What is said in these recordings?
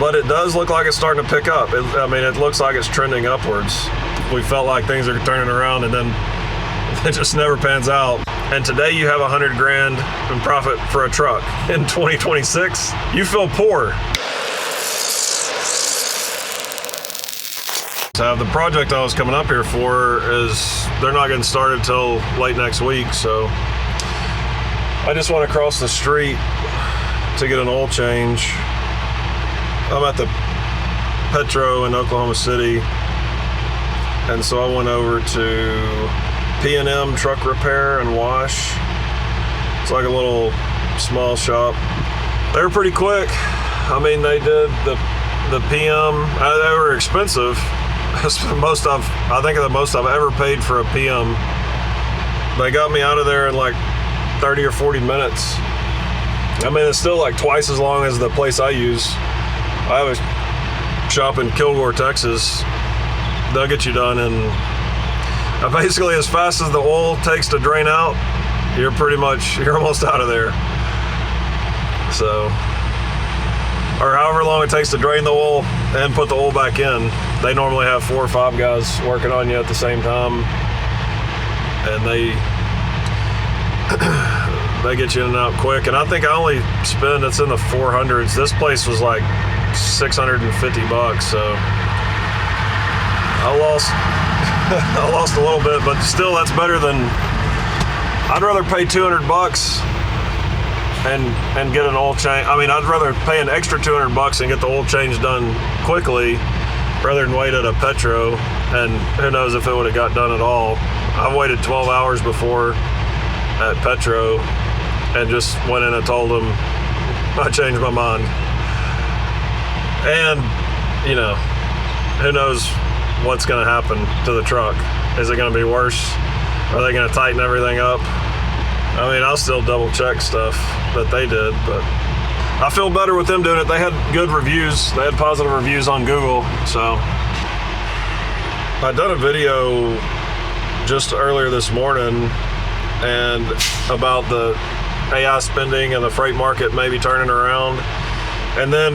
but it does look like it's starting to pick up. It looks like it's trending upwards. We felt like things are turning around, and then it just never pans out. And today you have $100,000 in profit for a truck. In 2026, you feel poor. So the project I was coming up here for is, they're not getting started till late next week, so I just went across the street to get an oil change. I'm at the Petro in Oklahoma City, and so I went over to P&M Truck Repair and Wash. It's like a little small shop. They were pretty quick. I mean, they did the PM. They were expensive. I think the most I've ever paid for a PM. They got me out of there in like 30 or 40 minutes. I mean, it's still like twice as long as the place I use. I have a shop in Kilgore, Texas. They'll get you done in basically as fast as the oil takes to drain out. You're almost out of there. So, or however long it takes to drain the oil and put the oil back in. They normally have 4 or 5 guys working on you at the same time, and they get you in and out quick. And I think I only spend, it's in the 400s. This place was like $650, so I lost a little bit, but still that's better than, I'd rather pay $200 and get an oil change. I mean, I'd rather pay an extra $200 and get the oil change done quickly rather than wait at a Petro, and who knows if it would have got done at all. I waited 12 hours before at Petro and just went in and told them I changed my mind. And, you know, who knows what's going to happen to the truck. Is it going to be worse? Are they going to tighten everything up? I mean, I'll still double check stuff that they did, but I feel better with them doing it. They had good reviews. They had positive reviews on Google. So I done a video just earlier this morning and about the AI spending and the freight market maybe turning around. And then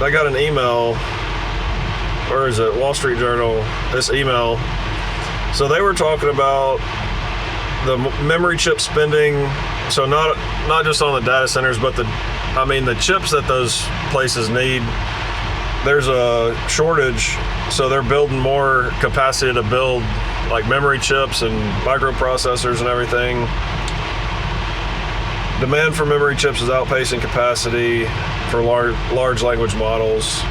I got an email, or is it Wall Street Journal, this email. So they were talking about the memory chip spending. So not just on the data centers, but the chips that those places need. There's a shortage, so they're building more capacity to build like memory chips and microprocessors and everything. Demand for memory chips is outpacing capacity for large language models,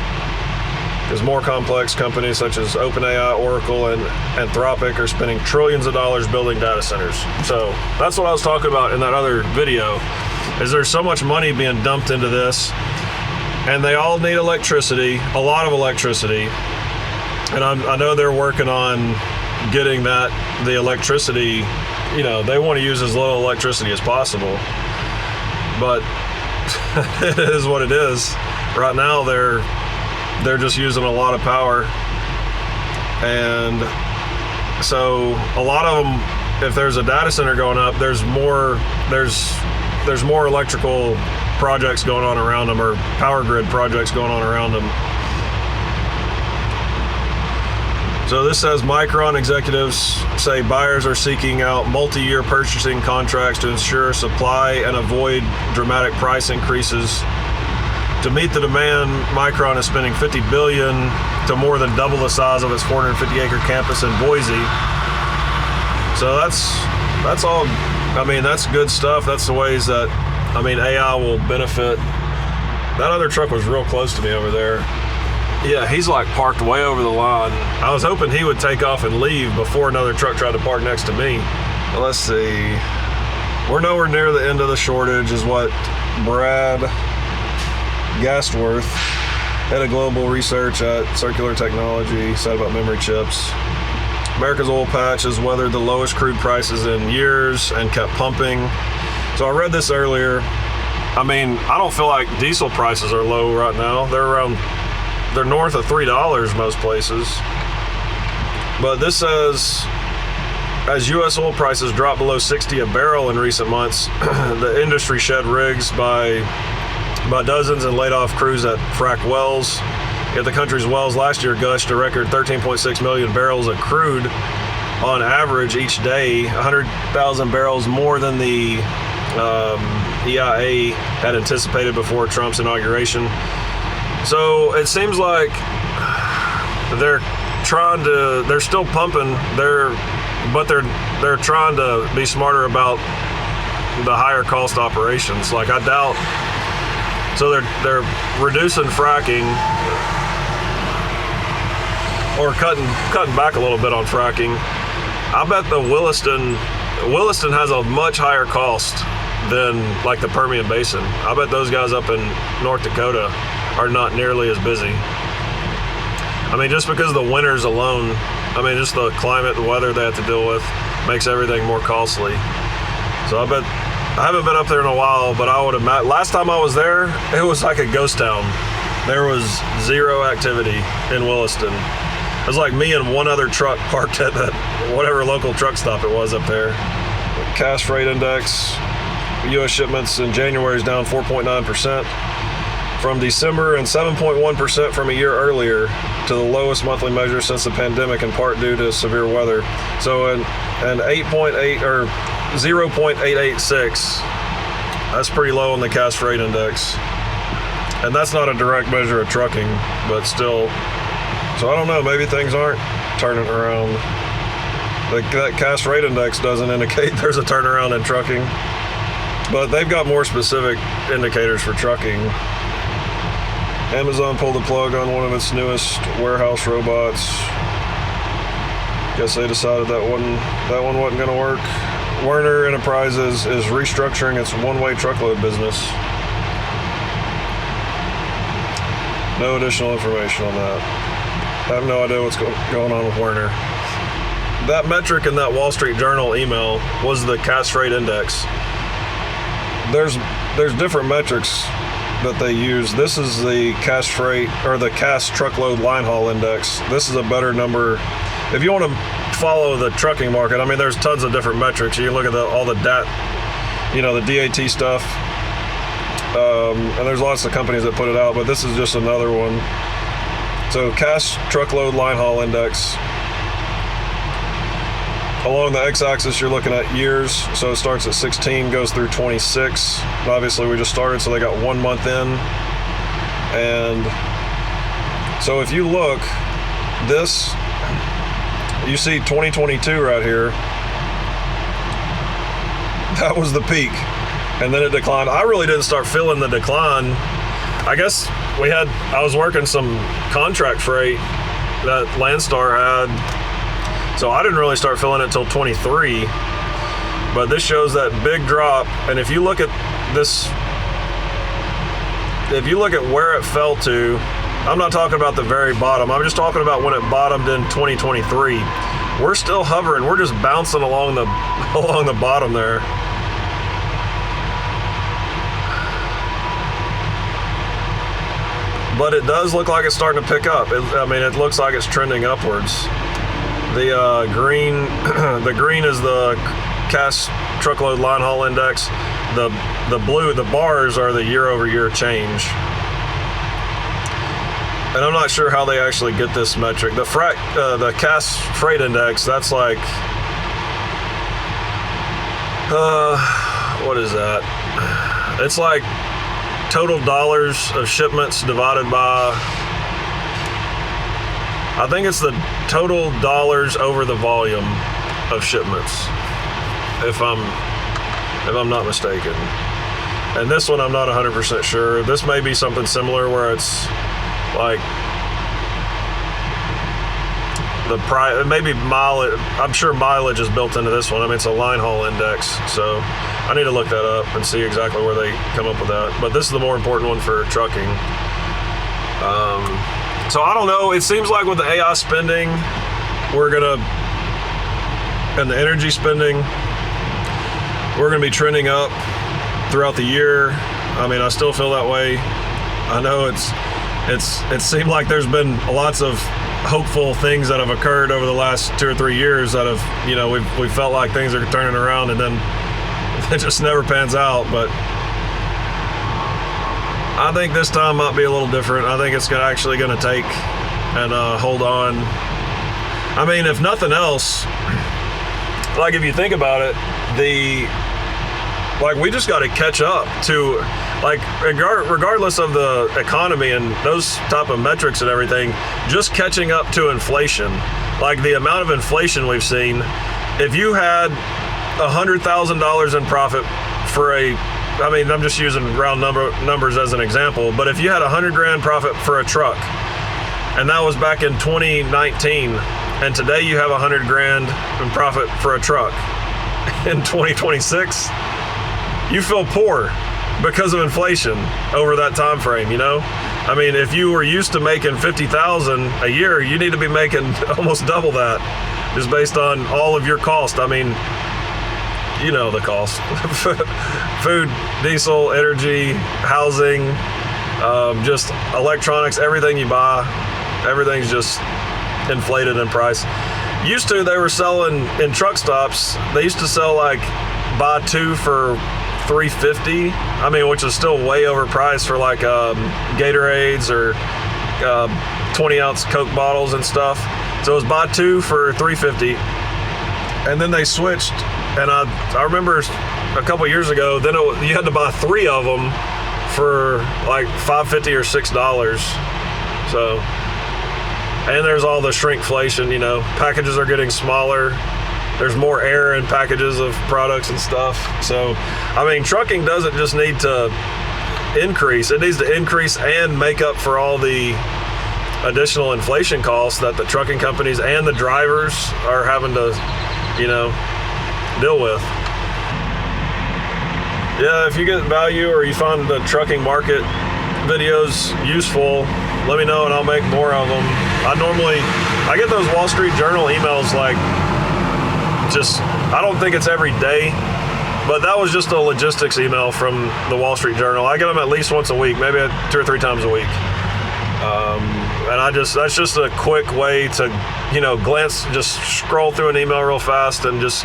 because more complex companies such as OpenAI, Oracle, and Anthropic are spending trillions of dollars building data centers. So that's what I was talking about in that other video, is there's so much money being dumped into this, and they all need electricity, a lot of electricity. And I know they're working on getting the electricity, you know, they want to use as little electricity as possible. But it is what it is. Right now they're just using a lot of power. And so a lot of them, if there's a data center going up, there's more electrical projects going on around them, or power grid projects going on around them. So this says Micron executives say buyers are seeking out multi-year purchasing contracts to ensure supply and avoid dramatic price increases. To meet the demand, Micron is spending $50 billion to more than double the size of its 450-acre campus in Boise. So that's all. I mean, that's good stuff. That's the ways that, I mean, AI will benefit. That other truck was real close to me over there. Yeah, he's like parked way over the line. I was hoping he would take off and leave before another truck tried to park next to me. But let's see. We're nowhere near the end of the shortage, is what Brad Gastworth, head of global research at Circular Technology, said about memory chips. America's oil patch has weathered the lowest crude prices in years and kept pumping. So I read this earlier. I mean, I don't feel like diesel prices are low right now. They're north of $3 most places. But this says, as U.S. oil prices dropped below $60 a barrel in recent months, the industry shed rigs by about dozens and laid off crews that frack wells. Yet the country's wells last year gushed a record 13.6 million barrels of crude on average each day, 100,000 barrels more than the EIA had anticipated before Trump's inauguration. So it seems like they're still pumping, but they're trying to be smarter about the higher cost operations. Like, I doubt, so they're reducing fracking or cutting back a little bit on fracking. I bet the Williston has a much higher cost than like the Permian Basin. I bet those guys up in North Dakota are not nearly as busy. I mean, just because of the winters alone, I mean, just the climate, the weather they have to deal with makes everything more costly. So I haven't been up there in a while, but I would imagine, last time I was there, it was like a ghost town. There was zero activity in Williston. It was like me and one other truck parked at that whatever local truck stop it was up there. Cass Freight Index, U.S. shipments in January is down 4.9% from December and 7.1% from a year earlier, to the lowest monthly measure since the pandemic, in part due to severe weather. So an 8.8 or 0.886, that's pretty low on the Cass Freight Index. And that's not a direct measure of trucking, but still. So I don't know, maybe things aren't turning around. That Cass Freight Index doesn't indicate there's a turnaround in trucking, but they've got more specific indicators for trucking. Amazon pulled the plug on one of its newest warehouse robots. Guess they decided that one wasn't going to work. Werner Enterprises is restructuring its one-way truckload business. No additional information on that. I have no idea what's going on with Werner. That metric in that Wall Street Journal email was the Cass Freight Index. There's different metrics that they use. This is the Cass Freight, or the Cass Truckload Linehaul Index. This is a better number. If you want to follow the trucking market, I mean, there's tons of different metrics. You can look at all the DAT, the DAT stuff. And there's lots of companies that put it out, but this is just another one. So Cass Truckload Linehaul Index. Along the x-axis, you're looking at years. So it starts at 16, goes through 26. Obviously, we just started, so they got 1 month in. And so if you look, you see 2022 right here. That was the peak. And then it declined. I really didn't start feeling the decline. I guess I was working some contract freight that Landstar had. So I didn't really start feeling it until 23, but this shows that big drop. And if you look at this, if you look at where it fell to, I'm not talking about the very bottom. I'm just talking about when it bottomed in 2023. We're still hovering. We're just bouncing along the bottom there. But it does look like it's starting to pick up. It looks like it's trending upwards. The green is the Cass Truckload Linehaul Index. The blue, the bars are the year-over-year change. And I'm not sure how they actually get this metric. The Cass Freight Index, that's like, what is that? It's like total dollars of shipments divided by, I think it's the total dollars over the volume of shipments, if I'm not mistaken. And this one I'm not 100% sure. This may be something similar where it's like the price, maybe mileage. I'm sure mileage is built into this one. I mean, it's a line haul index, so I need to look that up and see exactly where they come up with that. But this is the more important one for trucking. So I don't know. It seems like with the AI spending, and the energy spending, we're gonna be trending up throughout the year. I mean, I still feel that way. I know it seemed like there's been lots of hopeful things that have occurred over the last 2 or 3 years that have, we felt like things are turning around, and then it just never pans out. But I think this time might be a little different. I think it's actually going to take and hold on. I mean, if nothing else, like if you think about it, we just got to catch up to, like, regardless of the economy and those type of metrics and everything, just catching up to inflation. Like the amount of inflation we've seen. If you had $100,000 in profit for I'm just using round numbers as an example, but if you had $100,000 profit for a truck, and that was back in 2019, and today you have $100,000 in profit for a truck in 2026, you feel poor because of inflation over that time frame, you know? I mean, if you were used to making $50,000 a year, you need to be making almost double that, just based on all of your cost. I mean, you know the cost. Food, diesel, energy, housing, just electronics, everything you buy, everything's just inflated in price. Used to, they were selling in truck stops, they used to sell like buy two for $3.50. I mean, which is still way overpriced for like Gatorades or 20-ounce Coke bottles and stuff. So it was buy two for $3.50, and then they switched. And I remember a couple years ago, then you had to buy three of them for like $5.50 or $6. So, and there's all the shrinkflation. You know, packages are getting smaller. There's more air in packages of products and stuff. So, I mean, trucking doesn't just need to increase. It needs to increase and make up for all the additional inflation costs that the trucking companies and the drivers are having to, you know, deal with. Yeah, if you get value or you find the trucking market videos useful, let me know and I'll make more of them. I get those Wall Street Journal emails like, I don't think it's every day, but that was just a logistics email from the Wall Street Journal. I get them at least once a week, maybe 2 or 3 times a week. And that's just a quick way to, you know, just scroll through an email real fast and just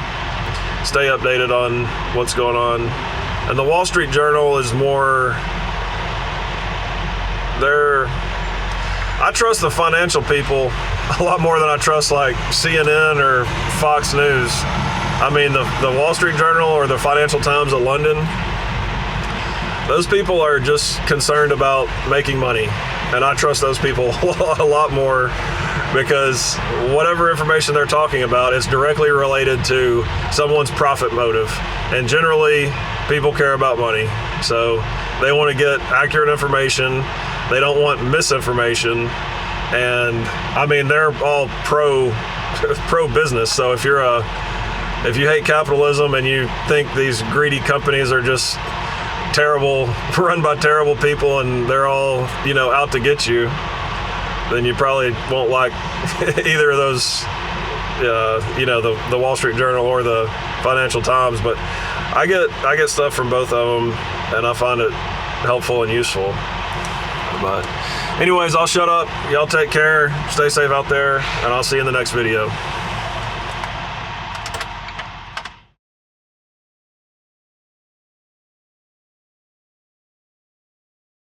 stay updated on what's going on. And the Wall Street Journal is more, I trust the financial people a lot more than I trust like CNN or Fox News. I mean, the Wall Street Journal or the Financial Times of London, those people are just concerned about making money. And I trust those people a lot more because whatever information they're talking about is directly related to someone's profit motive. And generally, people care about money. So they want to get accurate information. They don't want misinformation. And I mean, they're all pro business. So if you hate capitalism and you think these greedy companies are just terrible, run by terrible people, and they're all, you know, out to get you, then you probably won't like either of those, you know, the Wall Street Journal or the Financial Times. But I get stuff from both of them, and I find it helpful and useful. But anyways, I'll shut up. Y'all take care. Stay safe out there, and I'll see you in the next video.